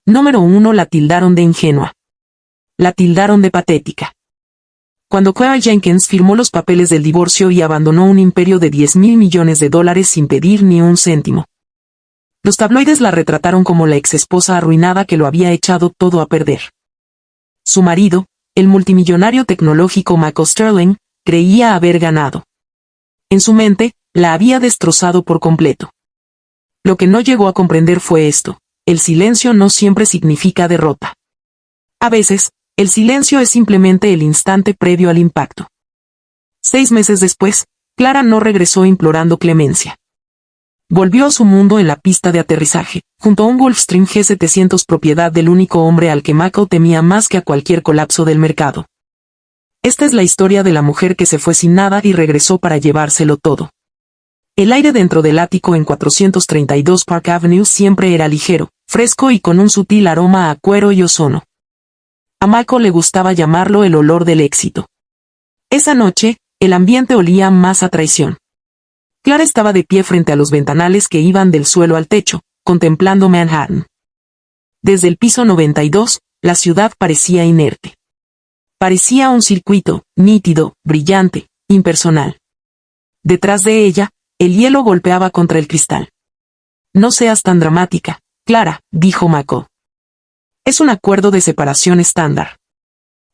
Número 1. La tildaron de ingenua. La tildaron de patética. Cuando Clara Jenkins firmó los papeles del divorcio y abandonó un imperio de $10,000 millones sin pedir ni un céntimo. Los tabloides la retrataron como la exesposa arruinada que lo había echado todo a perder. Su marido, el multimillonario tecnológico Mako Sterling, creía haber ganado. En su mente, la había destrozado por completo. Lo que no llegó a comprender fue esto: el silencio no siempre significa derrota. A veces, el silencio es simplemente el instante previo al impacto. 6 meses después, Clara no regresó implorando clemencia. Volvió a su mundo en la pista de aterrizaje, junto a un Gulfstream G700 propiedad del único hombre al que Mako temía más que a cualquier colapso del mercado. Esta es la historia de la mujer que se fue sin nada y regresó para llevárselo todo. El aire dentro del ático en 432 Park Avenue siempre era ligero, fresco y con un sutil aroma a cuero y ozono. A Mako le gustaba llamarlo el olor del éxito. Esa noche, el ambiente olía más a traición. Clara estaba de pie frente a los ventanales que iban del suelo al techo, contemplando Manhattan. Desde el piso 92, la ciudad parecía inerte. Parecía un circuito, nítido, brillante, impersonal. Detrás de ella, el hielo golpeaba contra el cristal. No seas tan dramática, Clara, dijo Mako. Es un acuerdo de separación estándar.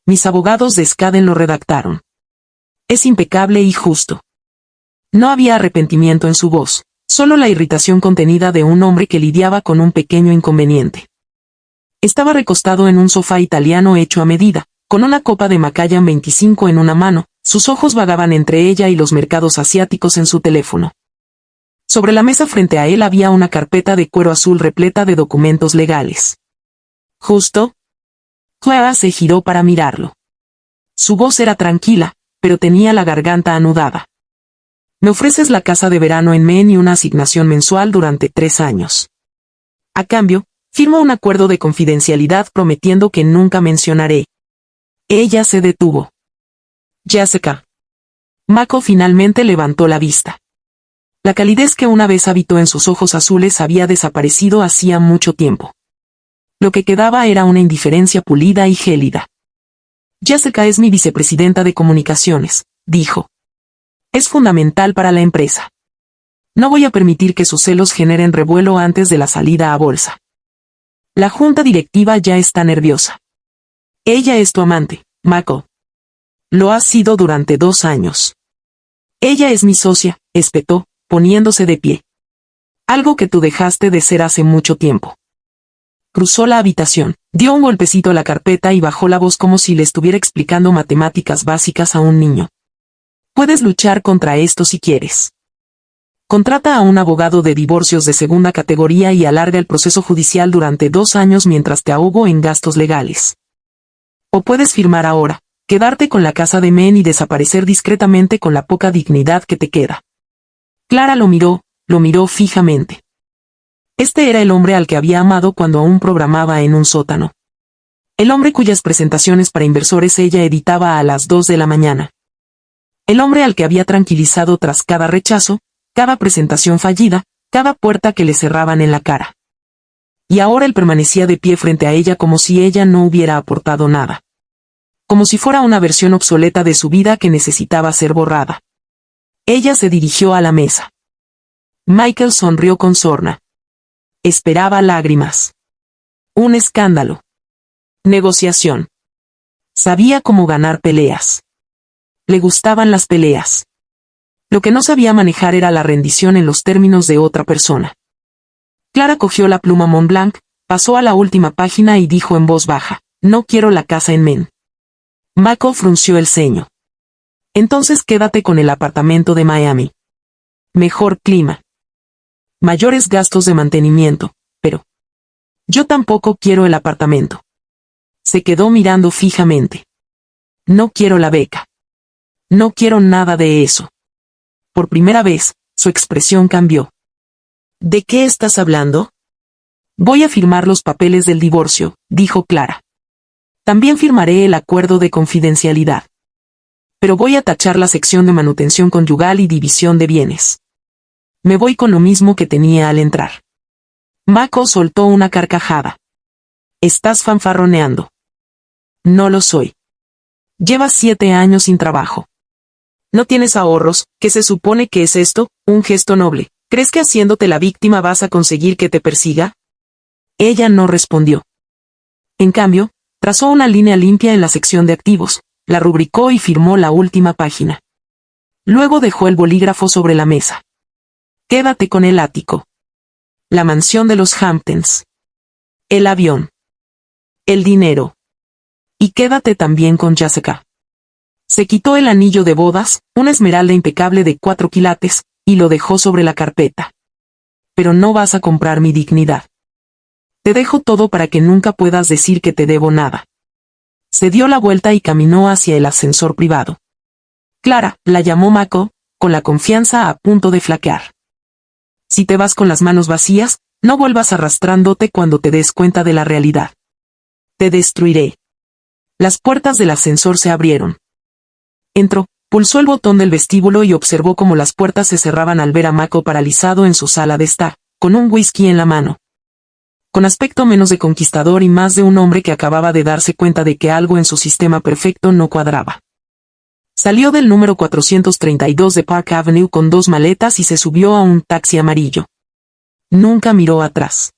Mis abogados de Skaden lo redactaron. Es impecable y justo. No había arrepentimiento en su voz, solo la irritación contenida de un hombre que lidiaba con un pequeño inconveniente. Estaba recostado en un sofá italiano hecho a medida, con una copa de Macallan 25 en una mano, sus ojos vagaban entre ella y los mercados asiáticos en su teléfono. Sobre la mesa frente a él había una carpeta de cuero azul repleta de documentos legales. ¿Justo? Clara se giró para mirarlo. Su voz era tranquila, pero tenía la garganta anudada. Me ofreces la casa de verano en Maine y una asignación mensual durante 3 años. A cambio, firmo un acuerdo de confidencialidad prometiendo que nunca mencionaré. Ella se detuvo. Jessica. Mako finalmente levantó la vista. La calidez que una vez habitó en sus ojos azules había desaparecido hacía mucho tiempo. Lo que quedaba era una indiferencia pulida y gélida. Jessica es mi vicepresidenta de comunicaciones, dijo. Es fundamental para la empresa. No voy a permitir que sus celos generen revuelo antes de la salida a bolsa. La junta directiva ya está nerviosa. Ella es tu amante, Mako. Lo ha sido durante 2 años. Ella es mi socia, espetó, poniéndose de pie. Algo que tú dejaste de ser hace mucho tiempo. Cruzó la habitación, dio un golpecito a la carpeta y bajó la voz como si le estuviera explicando matemáticas básicas a un niño. Puedes luchar contra esto si quieres. Contrata a un abogado de divorcios de segunda categoría y alarga el proceso judicial durante 2 años mientras te ahogo en gastos legales. O puedes firmar ahora, quedarte con la casa de Men y desaparecer discretamente con la poca dignidad que te queda. Clara lo miró fijamente. Este era el hombre al que había amado cuando aún programaba en un sótano. El hombre cuyas presentaciones para inversores ella editaba a las 2 de la mañana. El hombre al que había tranquilizado tras cada rechazo, cada presentación fallida, cada puerta que le cerraban en la cara. Y ahora él permanecía de pie frente a ella como si ella no hubiera aportado nada. Como si fuera una versión obsoleta de su vida que necesitaba ser borrada. Ella se dirigió a la mesa. Michael sonrió con sorna. Esperaba lágrimas. Un escándalo. Negociación. Sabía cómo ganar peleas. Le gustaban las peleas. Lo que no sabía manejar era la rendición en los términos de otra persona. Clara cogió la pluma Montblanc, pasó a la última página y dijo en voz baja, no quiero la casa en Maine. Mako frunció el ceño. Entonces quédate con el apartamento de Miami. Mejor clima. Mayores gastos de mantenimiento, pero... Yo tampoco quiero el apartamento. Se quedó mirando fijamente. No quiero la beca. No quiero nada de eso. Por primera vez, su expresión cambió. ¿De qué estás hablando? Voy a firmar los papeles del divorcio, dijo Clara. También firmaré el acuerdo de confidencialidad. Pero voy a tachar la sección de manutención conyugal y división de bienes. Me voy con lo mismo que tenía al entrar. Mako soltó una carcajada. Estás fanfarroneando. No lo soy. Llevas 7 años sin trabajo. No tienes ahorros. ¿Qué se supone que es esto? Un gesto noble. ¿Crees que haciéndote la víctima vas a conseguir que te persiga? Ella no respondió. En cambio, trazó una línea limpia en la sección de activos, la rubricó y firmó la última página. Luego dejó el bolígrafo sobre la mesa. Quédate con el ático. La mansión de los Hamptons. El avión. El dinero. Y quédate también con Jessica. Se quitó el anillo de bodas, una esmeralda impecable de 4 quilates, y lo dejó sobre la carpeta. Pero no vas a comprar mi dignidad. Te dejo todo para que nunca puedas decir que te debo nada. Se dio la vuelta y caminó hacia el ascensor privado. Clara, la llamó Mako, con la confianza a punto de flaquear. Si te vas con las manos vacías, no vuelvas arrastrándote cuando te des cuenta de la realidad. Te destruiré. Las puertas del ascensor se abrieron. Entró, pulsó el botón del vestíbulo y observó cómo las puertas se cerraban al ver a Mako paralizado en su sala de estar, con un whisky en la mano. Con aspecto menos de conquistador y más de un hombre que acababa de darse cuenta de que algo en su sistema perfecto no cuadraba. Salió del número 432 de Park Avenue con 2 maletas y se subió a un taxi amarillo. Nunca miró atrás.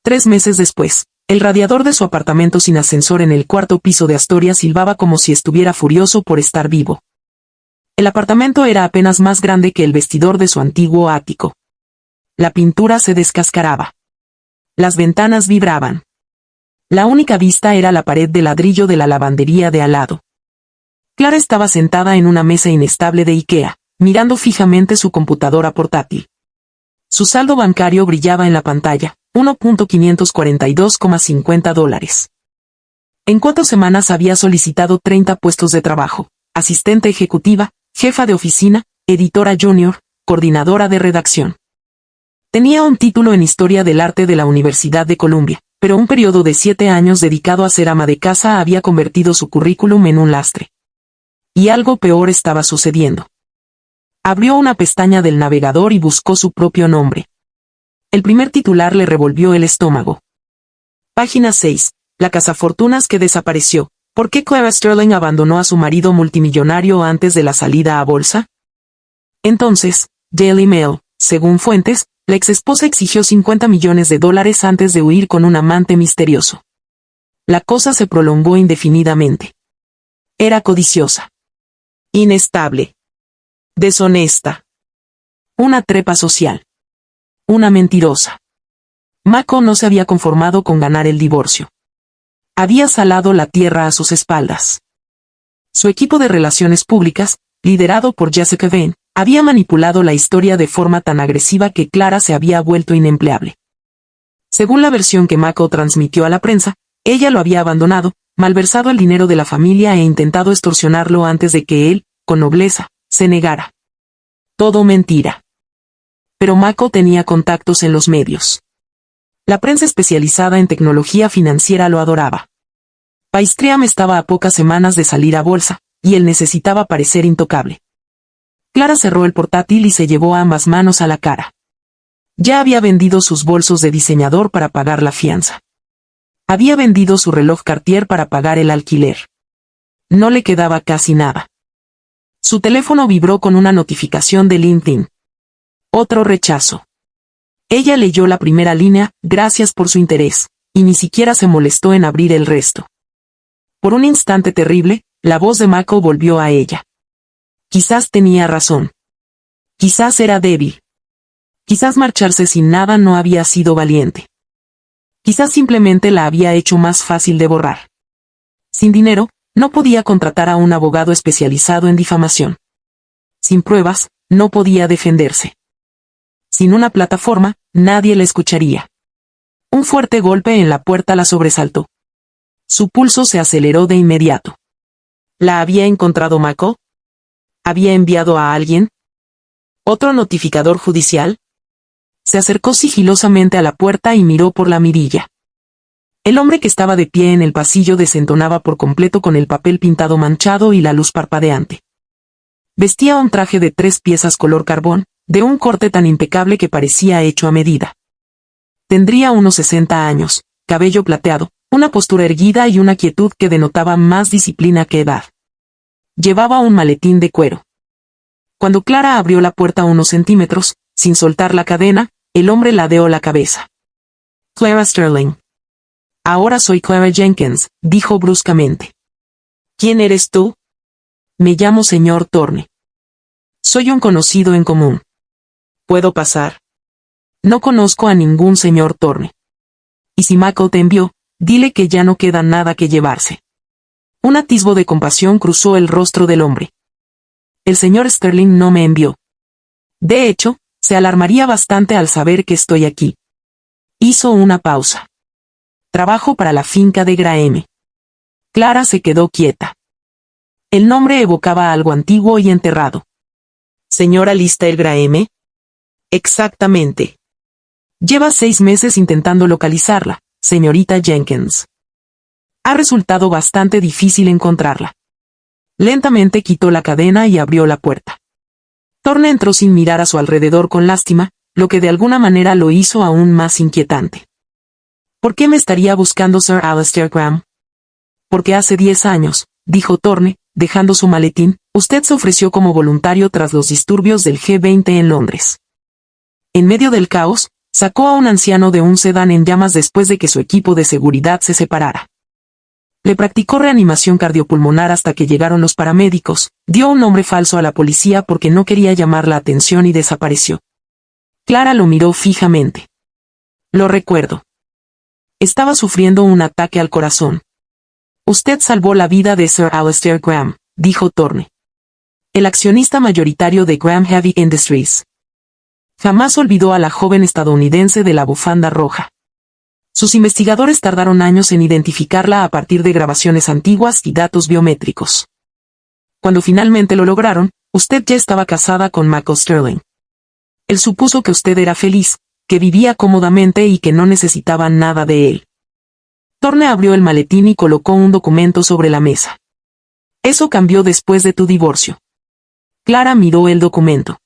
3 meses después, el radiador de su apartamento sin ascensor en el 4º piso de Astoria silbaba como si estuviera furioso por estar vivo. El apartamento era apenas más grande que el vestidor de su antiguo ático. La pintura se descascaraba. Las ventanas vibraban. La única vista era la pared de ladrillo de la lavandería de al lado. Clara estaba sentada en una mesa inestable de IKEA, mirando fijamente su computadora portátil. Su saldo bancario brillaba en la pantalla, $1,542,50. En 4 semanas había solicitado 30 puestos de trabajo: asistente ejecutiva, jefa de oficina, editora junior, coordinadora de redacción. Tenía un título en Historia del Arte de la Universidad de Columbia, pero un periodo de 7 años dedicado a ser ama de casa había convertido su currículum en un lastre. Y algo peor estaba sucediendo. Abrió una pestaña del navegador y buscó su propio nombre. El primer titular le revolvió el estómago. Página 6. La cazafortunas que desapareció. ¿Por qué Clara Sterling abandonó a su marido multimillonario antes de la salida a bolsa? Entonces, Daily Mail, según fuentes, la exesposa exigió $50 millones antes de huir con un amante misterioso. La cosa se prolongó indefinidamente. Era codiciosa. Inestable. Deshonesta. Una trepa social. Una mentirosa. Mako no se había conformado con ganar el divorcio. Había salado la tierra a sus espaldas. Su equipo de relaciones públicas, liderado por Jessica Vane, había manipulado la historia de forma tan agresiva que Clara se había vuelto inempleable. Según la versión que Mako transmitió a la prensa, ella lo había abandonado, malversado el dinero de la familia e intentado extorsionarlo antes de que él, con nobleza, se negara. Todo mentira. Pero Mako tenía contactos en los medios. La prensa especializada en tecnología financiera lo adoraba. Paystriam estaba a pocas semanas de salir a bolsa, y él necesitaba parecer intocable. Clara cerró el portátil y se llevó ambas manos a la cara. Ya había vendido sus bolsos de diseñador para pagar la fianza. Había vendido su reloj Cartier para pagar el alquiler. No le quedaba casi nada. Su teléfono vibró con una notificación de LinkedIn. Otro rechazo. Ella leyó la primera línea, gracias por su interés, y ni siquiera se molestó en abrir el resto. Por un instante terrible, la voz de Mako volvió a ella. Quizás tenía razón. Quizás era débil. Quizás marcharse sin nada no había sido valiente. Quizás simplemente la había hecho más fácil de borrar. Sin dinero, no podía contratar a un abogado especializado en difamación. Sin pruebas, no podía defenderse. Sin una plataforma, nadie la escucharía. Un fuerte golpe en la puerta la sobresaltó. Su pulso se aceleró de inmediato. ¿La había encontrado Mako? ¿Había enviado a alguien? ¿Otro notificador judicial? Se acercó sigilosamente a la puerta y miró por la mirilla. El hombre que estaba de pie en el pasillo desentonaba por completo con el papel pintado manchado y la luz parpadeante. Vestía un traje de 3 piezas color carbón, de un corte tan impecable que parecía hecho a medida. Tendría unos 60 años, cabello plateado, Una postura erguida y una quietud que denotaba más disciplina que edad. Llevaba un maletín de cuero. Cuando Clara abrió la puerta unos centímetros, sin soltar la cadena, el hombre ladeó la cabeza. Clara Sterling. Ahora soy Clara Jenkins, dijo bruscamente. ¿Quién eres tú? Me llamo señor Thorne. Soy un conocido en común. ¿Puedo pasar? No conozco a ningún señor Thorne. Y si Michael te envió, dile que ya no queda nada que llevarse. Un atisbo de compasión cruzó el rostro del hombre. El señor Sterling no me envió. De hecho, se alarmaría bastante al saber que estoy aquí. Hizo una pausa. Trabajo para la finca de Graeme. Clara se quedó quieta. El nombre evocaba algo antiguo y enterrado. ¿Señora Alistair Graeme? Exactamente. Lleva 6 meses intentando localizarla, señorita Jenkins. Ha resultado bastante difícil encontrarla. Lentamente quitó la cadena y abrió la puerta. Thorne entró sin mirar a su alrededor con lástima, lo que de alguna manera lo hizo aún más inquietante. ¿Por qué me estaría buscando Sir Alistair Graham? Porque hace 10 años, dijo Thorne, dejando su maletín, usted se ofreció como voluntario tras los disturbios del G20 en Londres. En medio del caos, sacó a un anciano de un sedán en llamas después de que su equipo de seguridad se separara. Le practicó reanimación cardiopulmonar hasta que llegaron los paramédicos, dio un nombre falso a la policía porque no quería llamar la atención y desapareció. Clara lo miró fijamente. Lo recuerdo. Estaba sufriendo un ataque al corazón. Usted salvó la vida de Sir Alistair Graham, dijo Thorne. El accionista mayoritario de Graham Heavy Industries. Jamás olvidó a la joven estadounidense de la bufanda roja. Sus investigadores tardaron años en identificarla a partir de grabaciones antiguas y datos biométricos. Cuando finalmente lo lograron, usted ya estaba casada con Michael Sterling. Él supuso que usted era feliz, que vivía cómodamente y que no necesitaba nada de él. Thorne abrió el maletín y colocó un documento sobre la mesa. Eso cambió después de tu divorcio. Clara miró el documento.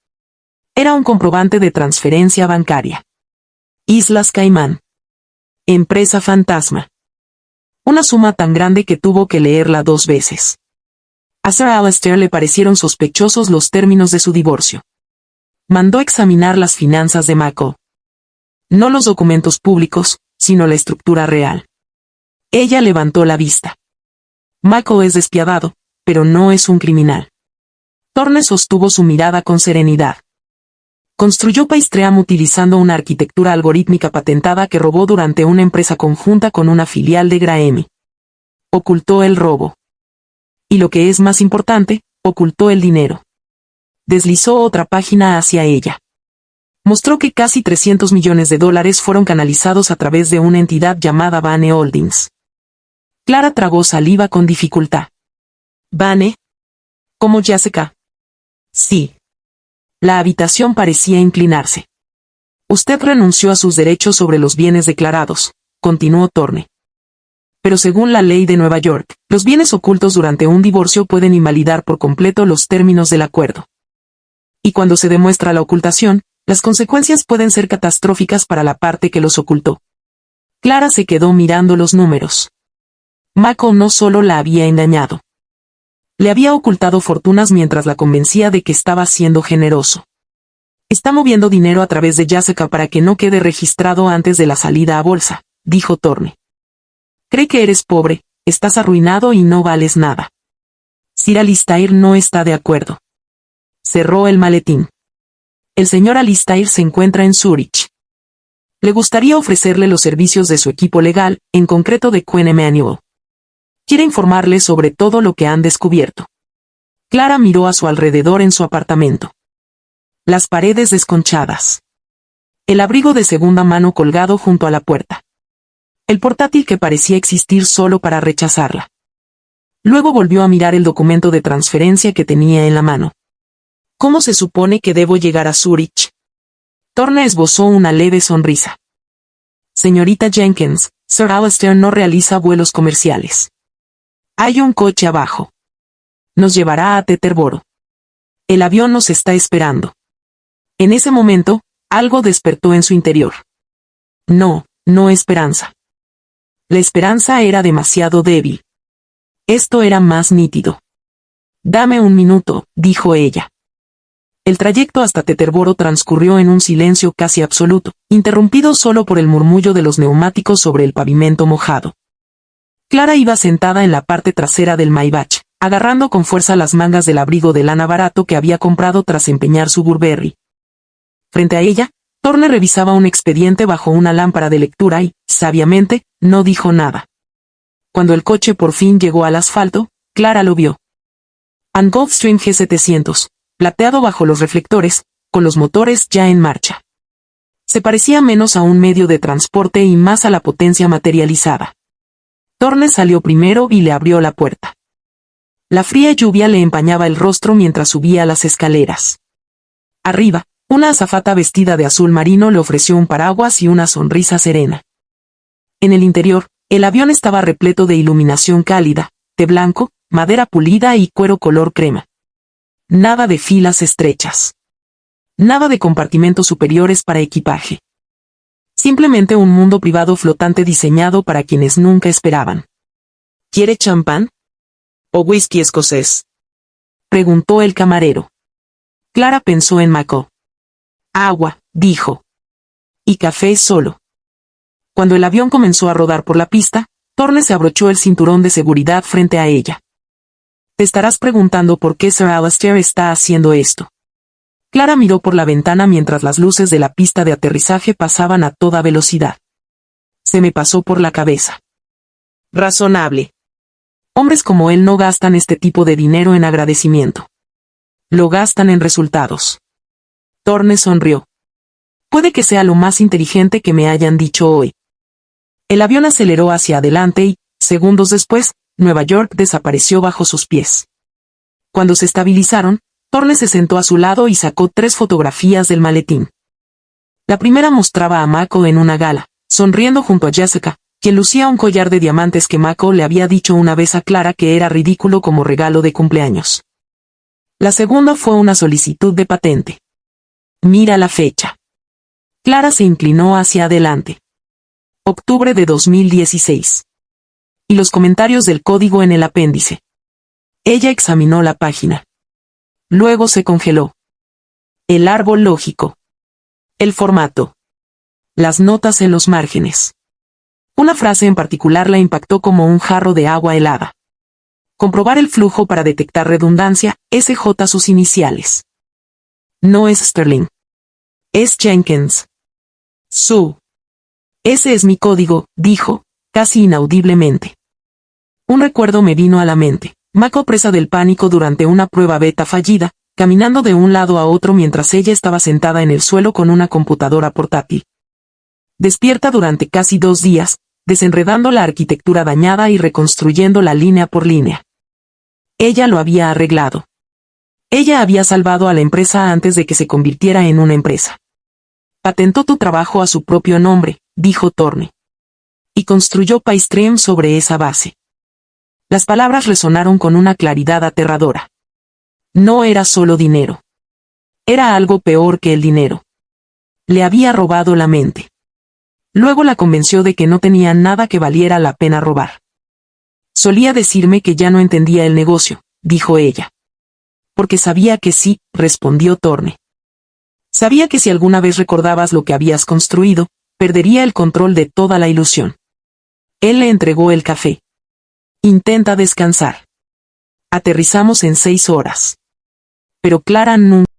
Era un comprobante de transferencia bancaria. Islas Caimán. Empresa fantasma. Una suma tan grande que tuvo que leerla 2 veces. A Sir Alistair le parecieron sospechosos los términos de su divorcio. Mandó examinar las finanzas de Michael. No los documentos públicos, sino la estructura real. Ella levantó la vista. Michael es despiadado, pero no es un criminal. Thorne sostuvo su mirada con serenidad. Construyó Paestream utilizando una arquitectura algorítmica patentada que robó durante una empresa conjunta con una filial de Graeme. Ocultó el robo. Y lo que es más importante, ocultó el dinero. Deslizó otra página hacia ella. Mostró que casi $300 millones fueron canalizados a través de una entidad llamada Vane Holdings. Clara tragó saliva con dificultad. ¿Vane? ¿Como Jessica? Sí. La habitación parecía inclinarse. Usted renunció a sus derechos sobre los bienes declarados, continuó Thorne. Pero según la ley de Nueva York, los bienes ocultos durante un divorcio pueden invalidar por completo los términos del acuerdo. Y cuando se demuestra la ocultación, las consecuencias pueden ser catastróficas para la parte que los ocultó. Clara se quedó mirando los números. Michael no solo la había engañado. Le había ocultado fortunas mientras la convencía de que estaba siendo generoso. Está moviendo dinero a través de Jessica para que no quede registrado antes de la salida a bolsa, dijo Thorne. Cree que eres pobre, estás arruinado y no vales nada. Sir Alistair no está de acuerdo. Cerró el maletín. El señor Alistair se encuentra en Zurich. Le gustaría ofrecerle los servicios de su equipo legal, en concreto de Quinn Emanuel. Quiere informarle sobre todo lo que han descubierto. Clara miró a su alrededor en su apartamento. Las paredes desconchadas. El abrigo de segunda mano colgado junto a la puerta. El portátil que parecía existir solo para rechazarla. Luego volvió a mirar el documento de transferencia que tenía en la mano. ¿Cómo se supone que debo llegar a Zurich? Thorne esbozó una leve sonrisa. Señorita Jenkins, Sir Alistair no realiza vuelos comerciales. Hay un coche abajo. Nos llevará a Teterboro. El avión nos está esperando. En ese momento, algo despertó en su interior. No esperanza. La esperanza era demasiado débil. Esto era más nítido. Dame un minuto, dijo ella. El trayecto hasta Teterboro transcurrió en un silencio casi absoluto, interrumpido solo por el murmullo de los neumáticos sobre el pavimento mojado. Clara iba sentada en la parte trasera del Maybach, agarrando con fuerza las mangas del abrigo de lana barato que había comprado tras empeñar su Burberry. Frente a ella, Thorne revisaba un expediente bajo una lámpara de lectura y, sabiamente, no dijo nada. Cuando el coche por fin llegó al asfalto, Clara lo vio. Un Gulfstream G700, plateado bajo los reflectores, con los motores ya en marcha. Se parecía menos a un medio de transporte y más a la potencia materializada. Thorne salió primero y le abrió la puerta. La fría lluvia le empañaba el rostro mientras subía las escaleras. Arriba, una azafata vestida de azul marino le ofreció un paraguas y una sonrisa serena. En el interior, el avión estaba repleto de iluminación cálida, de blanco, madera pulida y cuero color crema. Nada de filas estrechas. Nada de compartimentos superiores para equipaje. Simplemente un mundo privado flotante diseñado para quienes nunca esperaban. ¿Quiere champán? ¿O whisky escocés?, preguntó el camarero. Clara pensó en Mako. Agua, dijo. Y café solo. Cuando el avión comenzó a rodar por la pista, Thorne se abrochó el cinturón de seguridad frente a ella. Te estarás preguntando por qué Sir Alastair está haciendo esto. Clara miró por la ventana mientras las luces de la pista de aterrizaje pasaban a toda velocidad. Se me pasó por la cabeza. Razonable. Hombres como él no gastan este tipo de dinero en agradecimiento. Lo gastan en resultados. Thorne sonrió. Puede que sea lo más inteligente que me hayan dicho hoy. El avión aceleró hacia adelante y, segundos después, Nueva York desapareció bajo sus pies. Cuando se estabilizaron, Thorne se sentó a su lado y sacó 3 fotografías del maletín. La primera mostraba a Mako en una gala, sonriendo junto a Jessica, quien lucía un collar de diamantes que Mako le había dicho una vez a Clara que era ridículo como regalo de cumpleaños. La segunda fue una solicitud de patente. Mira la fecha. Clara se inclinó hacia adelante. Octubre de 2016. Y los comentarios del código en el apéndice. Ella examinó la página. Luego se congeló. El árbol lógico. El formato. Las notas en los márgenes. Una frase en particular la impactó como un jarro de agua helada. Comprobar el flujo para detectar redundancia, SJ sus iniciales. No es Sterling. Es Jenkins. Sue. Ese es mi código, dijo, casi inaudiblemente. Un recuerdo me vino a la mente. Mako presa del pánico durante una prueba beta fallida, caminando de un lado a otro mientras ella estaba sentada en el suelo con una computadora portátil. Despierta durante casi 2 días, desenredando la arquitectura dañada y reconstruyéndola línea por línea. Ella lo había arreglado. Ella había salvado a la empresa antes de que se convirtiera en una empresa. Patentó tu trabajo a su propio nombre, dijo Thorne. Y construyó Paystream sobre esa base. Las palabras resonaron con una claridad aterradora. No era solo dinero. Era algo peor que el dinero. Le había robado la mente. Luego la convenció de que no tenía nada que valiera la pena robar. Solía decirme que ya no entendía el negocio, dijo ella. Porque sabía que sí, respondió Thorne. Sabía que si alguna vez recordabas lo que habías construido, perdería el control de toda la ilusión. Él le entregó el café. Intenta descansar. Aterrizamos en 6 horas. Pero Clara nunca